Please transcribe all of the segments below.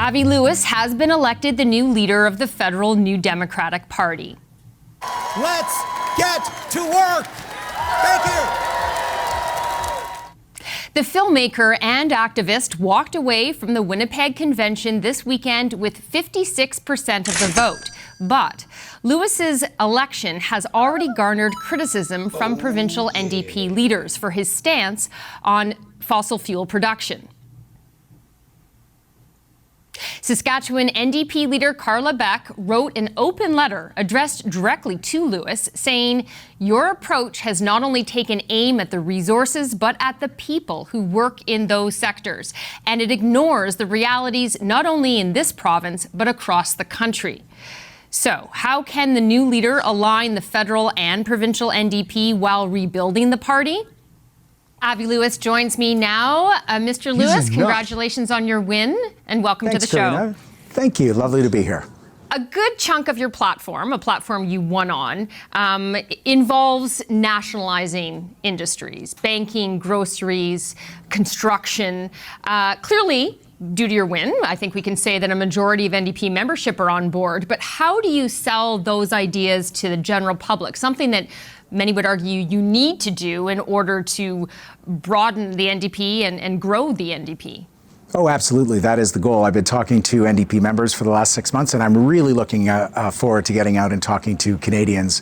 Avi Lewis has been elected the new leader of the federal New Democratic Party. Let's get to work. Thank you. The filmmaker and activist walked away from the Winnipeg convention this weekend with 56% of the vote. But Lewis's election has already garnered criticism from provincial NDP leaders for his stance on fossil fuel production. Saskatchewan NDP leader Carla Beck wrote an open letter addressed directly to Lewis, saying, "Your approach has not only taken aim at the resources, but at the people who work in those sectors, and it ignores the realities not only in this province, but across the country." So, how can the new leader align the federal and provincial NDP while rebuilding the party? Avi Lewis joins me now. Mr. Lewis, congratulations on your win and welcome to the show. Karina. Thank you. Lovely to be here. A good chunk of your platform, a platform you won on, involves nationalizing industries, banking, groceries, construction. Clearly, due to your win, I think we can say that a majority of NDP membership are on board. But how do you sell those ideas to the general public? Something that many would argue you need to do in order to broaden the NDP and grow the NDP. Oh, absolutely. That is the goal. I've been talking to NDP members for the last 6 months, and I'm really looking forward to getting out and talking to Canadians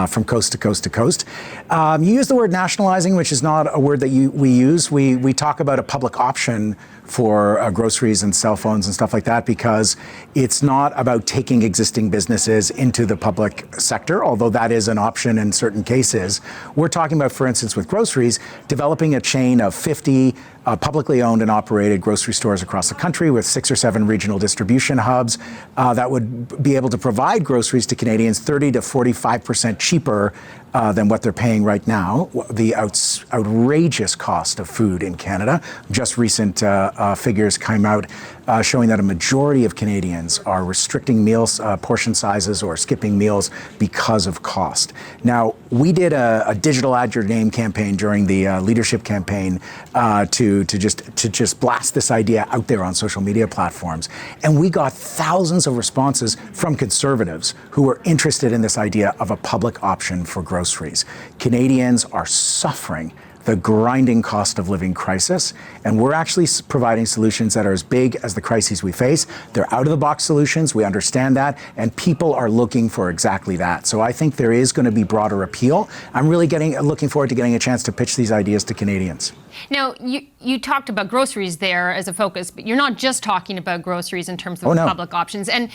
from coast to coast to coast. You use the word nationalizing, which is not a word that we use. We talk about a public option for groceries and cell phones and stuff like that, because it's not about taking existing businesses into the public sector, although that is an option in certain cases. We're talking about, for instance, with groceries, developing a chain of 50 publicly owned and operated grocery stores across the country with 6 or 7 regional distribution hubs that would be able to provide groceries to Canadians 30 to 45% cheaper than what they're paying right now. The outrageous cost of food in Canada. Just recent figures came out showing that a majority of Canadians are restricting meals, portion sizes, or skipping meals because of cost. Now, we did a digital add your name campaign during the leadership campaign to just blast this idea out there on social media platforms, and we got thousands of responses from conservatives who were interested in this idea of a public option for groceries. Canadians are suffering the grinding cost of living crisis, and we're actually providing solutions that are as big as the crises we face. They're out-of-the-box solutions, we understand that, and people are looking for exactly that. So I think there is going to be broader appeal. I'm really looking forward to getting a chance to pitch these ideas to Canadians. Now, you talked about groceries there as a focus, but you're not just talking about groceries in terms of public options. And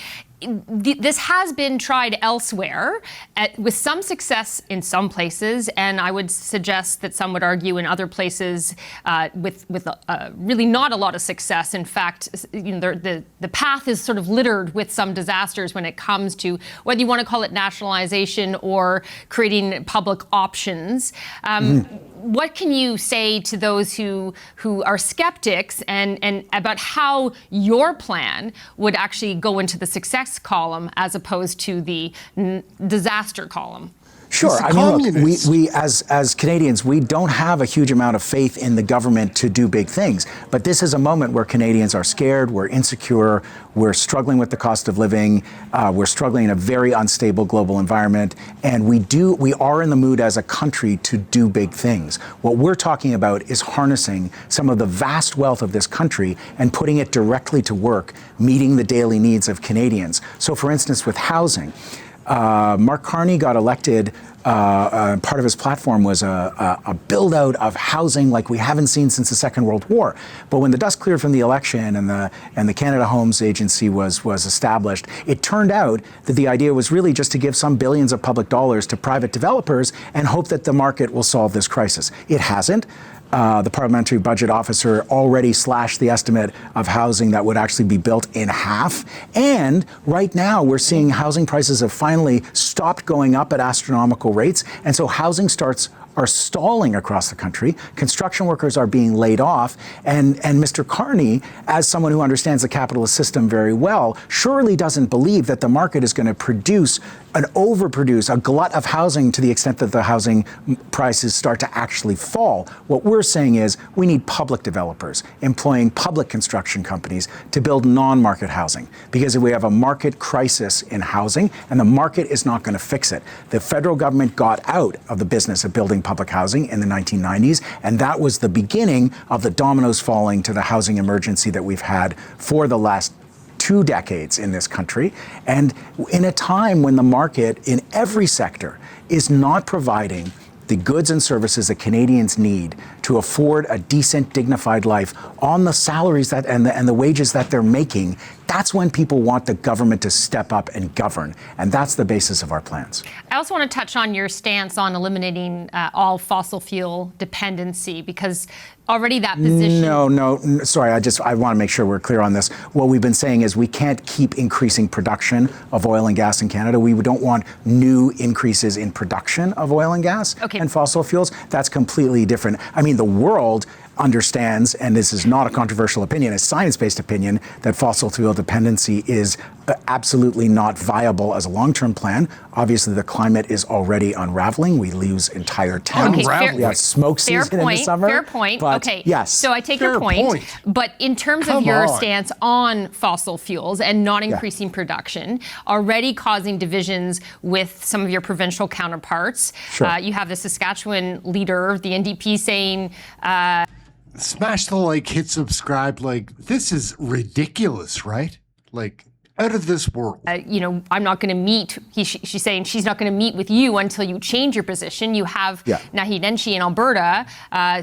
this has been tried elsewhere with some success in some places, and I would suggest that some would argue in other places with really not a lot of success. In fact, the path is sort of littered with some disasters when it comes to whether you want to call it nationalization or creating public options. What can you say to those who are skeptics and about how your plan would actually go into the success column as opposed to the disaster column? Sure. I mean, look, we as Canadians, we don't have a huge amount of faith in the government to do big things. But this is a moment where Canadians are scared, we're insecure, we're struggling with the cost of living, we're struggling in a very unstable global environment, and we are in the mood as a country to do big things. What we're talking about is harnessing some of the vast wealth of this country and putting it directly to work, meeting the daily needs of Canadians. So, for instance, with housing, Mark Carney got elected. Part of his platform was a build out of housing like we haven't seen since the Second World War. But when the dust cleared from the election and the Canada Homes Agency was established, it turned out that the idea was really just to give some billions of public dollars to private developers and hope that the market will solve this crisis. It hasn't. The Parliamentary Budget Officer already slashed the estimate of housing that would actually be built in half. And right now we're seeing housing prices have finally stopped going up at astronomical rates. And so housing starts are stalling across the country. Construction workers are being laid off. And Mr. Carney, as someone who understands the capitalist system very well, surely doesn't believe that the market is going to overproduce a glut of housing to the extent that the housing prices start to actually fall. What we're saying is we need public developers employing public construction companies to build non-market housing, because we have a market crisis in housing and the market is not going to fix it. The federal government got out of the business of building public housing in the 1990s, and that was the beginning of the dominoes falling to the housing emergency that we've had for the last 2 decades in this country. And in a time when the market in every sector is not providing the goods and services that Canadians need to afford a decent, dignified life on the salaries that and the wages that they're making, that's when people want the government to step up and govern. And that's the basis of our plans. I also want to touch on your stance on eliminating all fossil fuel dependency, because already that position... Sorry, I want to make sure we're clear on this. What we've been saying is we can't keep increasing production of oil and gas in Canada. We don't want new increases in production of oil and gas and fossil fuels. That's completely different. I mean, the world understands, and this is not a controversial opinion, a science-based opinion, that fossil fuel dependency is absolutely not viable as a long-term plan. Obviously, the climate is already unraveling. We lose entire towns. We have smoke season in the summer. Fair point. But yes. So I take your point. But in terms of your stance on fossil fuels and not increasing production, already causing divisions with some of your provincial counterparts, you have the Saskatchewan leader, the NDP, saying... Smash the like, hit subscribe. Like, this is ridiculous, right? Like, out of this world. I'm not going to meet, she's saying she's not going to meet with you until you change your position. You have Naheed Nenshi in Alberta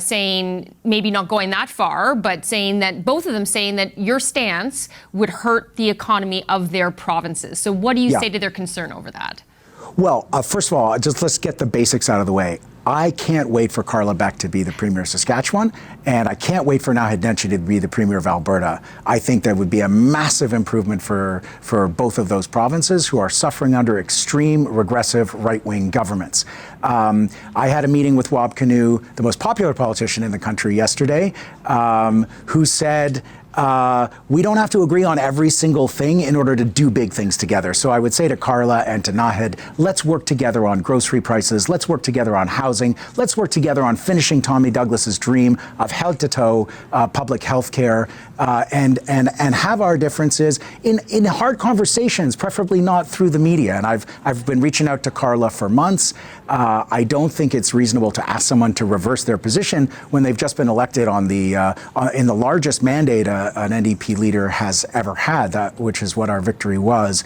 saying, maybe not going that far, but saying that, both of them saying that your stance would hurt the economy of their provinces. So what do you say to their concern over that? Well, first of all, let's get the basics out of the way. I can't wait for Carla Beck to be the Premier of Saskatchewan, and I can't wait for Naheed Nenshi to be the Premier of Alberta. I think that would be a massive improvement for both of those provinces who are suffering under extreme, regressive, right-wing governments. I had a meeting with Wab Kinew, the most popular politician in the country, yesterday, who said, we don't have to agree on every single thing in order to do big things together. So I would say to Carla and to Naheed, let's work together on grocery prices. Let's work together on housing. Let's work together on finishing Tommy Douglas's dream of head-to-toe public health care, and have our differences in hard conversations, preferably not through the media. And I've been reaching out to Carla for months. I don't think it's reasonable to ask someone to reverse their position when they've just been elected on in the largest mandate an NDP leader has ever had, which is what our victory was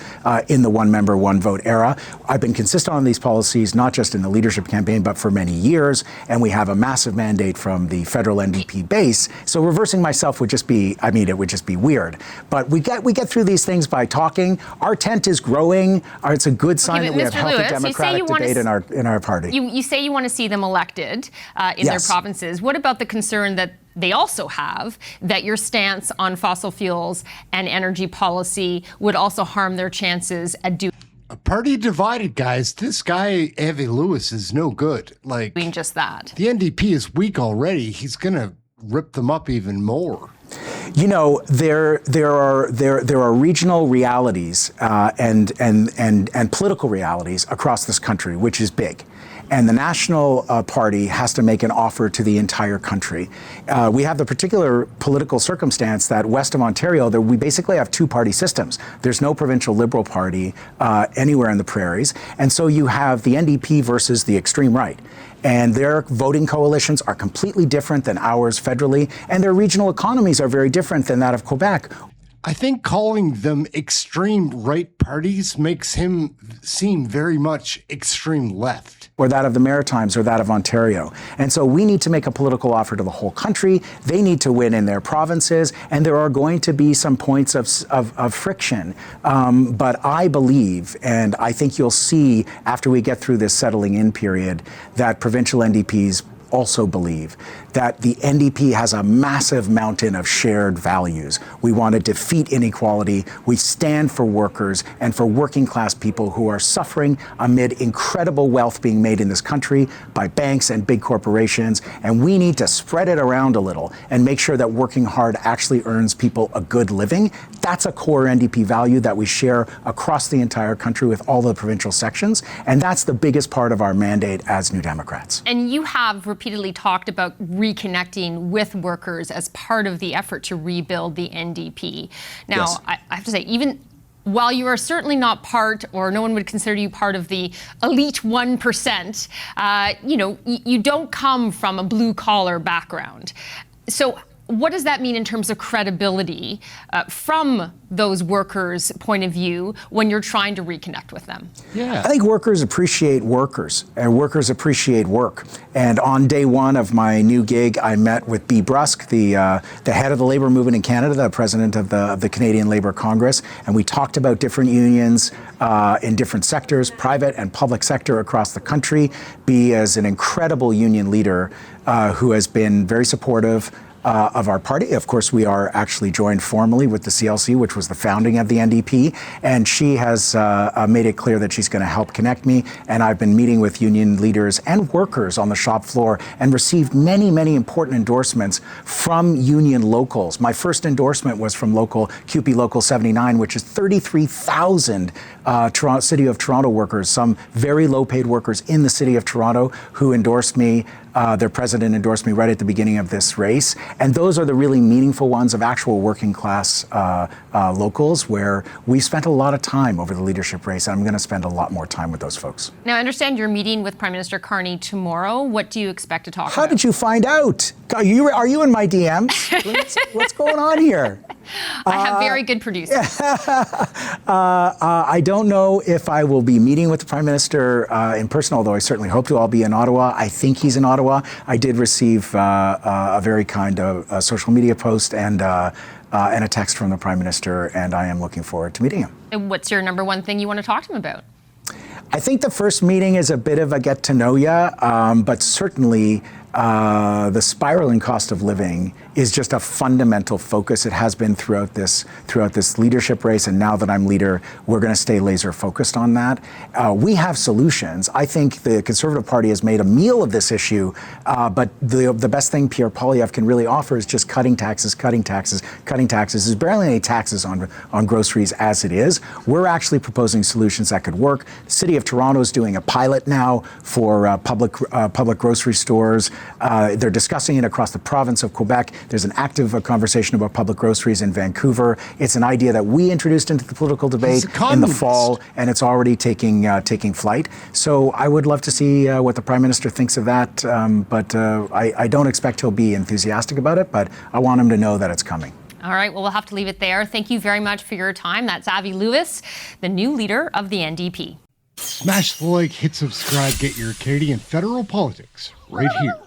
in the one-member, one-vote era. I've been consistent on these policies, not just in the leadership campaign, but for many years, and we have a massive mandate from the federal NDP base. So reversing myself would just be, it would just be weird. But we get through these things by talking. Our tent is growing. It's a good sign that we have healthy democratic debate in our party. You say you want to see them elected in their provinces. What about the concern that they also have that your stance on fossil fuels and energy policy would also harm their chances at doing a party divided, guys? This guy, AVI Lewis, is no good. Like, doing just that. The NDP is weak already. He's going to rip them up even more. You know, there are regional realities and political realities across this country, which is big. And the National Party has to make an offer to the entire country. We have the particular political circumstance that west of Ontario, that we basically have two-party systems. There's no provincial Liberal Party anywhere in the prairies. And so you have the NDP versus the extreme right. And their voting coalitions are completely different than ours federally, and their regional economies are very different than that of Quebec. I think calling them extreme right parties makes him seem very much extreme left. Or that of the Maritimes or that of Ontario. And so we need to make a political offer to the whole country. They need to win in their provinces, and there are going to be some points of friction. But I believe, and I think you'll see after we get through this settling in period, that provincial NDPs also believe that the NDP has a massive mountain of shared values. We want to defeat inequality. We stand for workers and for working class people who are suffering amid incredible wealth being made in this country by banks and big corporations. And we need to spread it around a little and make sure that working hard actually earns people a good living. That's a core NDP value that we share across the entire country with all the provincial sections. And that's the biggest part of our mandate as New Democrats. And you have repeatedly talked about reconnecting with workers as part of the effort to rebuild the NDP. Now, Yes. I have to say, even while you are certainly not part, or no one would consider you part of the elite 1%, you don't come from a blue-collar background. So what does that mean in terms of credibility from those workers' point of view when you're trying to reconnect with them? I think workers appreciate workers, and workers appreciate work. And on day one of my new gig, I met with B. Brusk, the head of the labour movement in Canada, the president of the Canadian Labour Congress, and we talked about different unions in different sectors, private and public sector across the country. B is an incredible union leader who has been very supportive of our party. Of course, we are actually joined formally with the CLC, which was the founding of the NDP, and she has made it clear that she's going to help connect me. And I've been meeting with union leaders and workers on the shop floor and received many, many important endorsements from union locals. My first endorsement was from CUPE Local 79, which is 33,000 City of Toronto workers, some very low-paid workers in the City of Toronto who endorsed me. Their president endorsed me right at the beginning of this race. And those are the really meaningful ones of actual working class locals where we spent a lot of time over the leadership race. And I'm going to spend a lot more time with those folks. Now, I understand you're meeting with Prime Minister Carney tomorrow. What do you expect to talk about? How did you find out? Are you in my DMs? What's going on here? I have very good producers. I don't know if I will be meeting with the Prime Minister in person, although I certainly hope to. I'll be in Ottawa. I think he's in Ottawa. I did receive a very kind social media post and a text from the Prime Minister, and I am looking forward to meeting him. And what's your number one thing you want to talk to him about? I think the first meeting is a bit of a get to know ya, but certainly the spiraling cost of living is just a fundamental focus. It has been throughout this leadership race, and now that I'm leader, we're going to stay laser focused on that. We have solutions. I think the Conservative Party has made a meal of this issue, but the best thing Pierre Poilievre can really offer is just cutting taxes. There's barely any taxes on groceries as it is. We're actually proposing solutions that could work. The City of Toronto is doing a pilot now for public grocery stores. They're discussing it across the province of Quebec. There's an active conversation about public groceries in Vancouver. It's an idea that we introduced into the political debate in the fall, and it's already taking flight. So I would love to see what the Prime Minister thinks of that, but I don't expect he'll be enthusiastic about it, but I want him to know that it's coming. All right, well, we'll have to leave it there. Thank you very much for your time. That's Avi Lewis, the new leader of the NDP. Smash the like, hit subscribe, get your Canadian federal politics right here.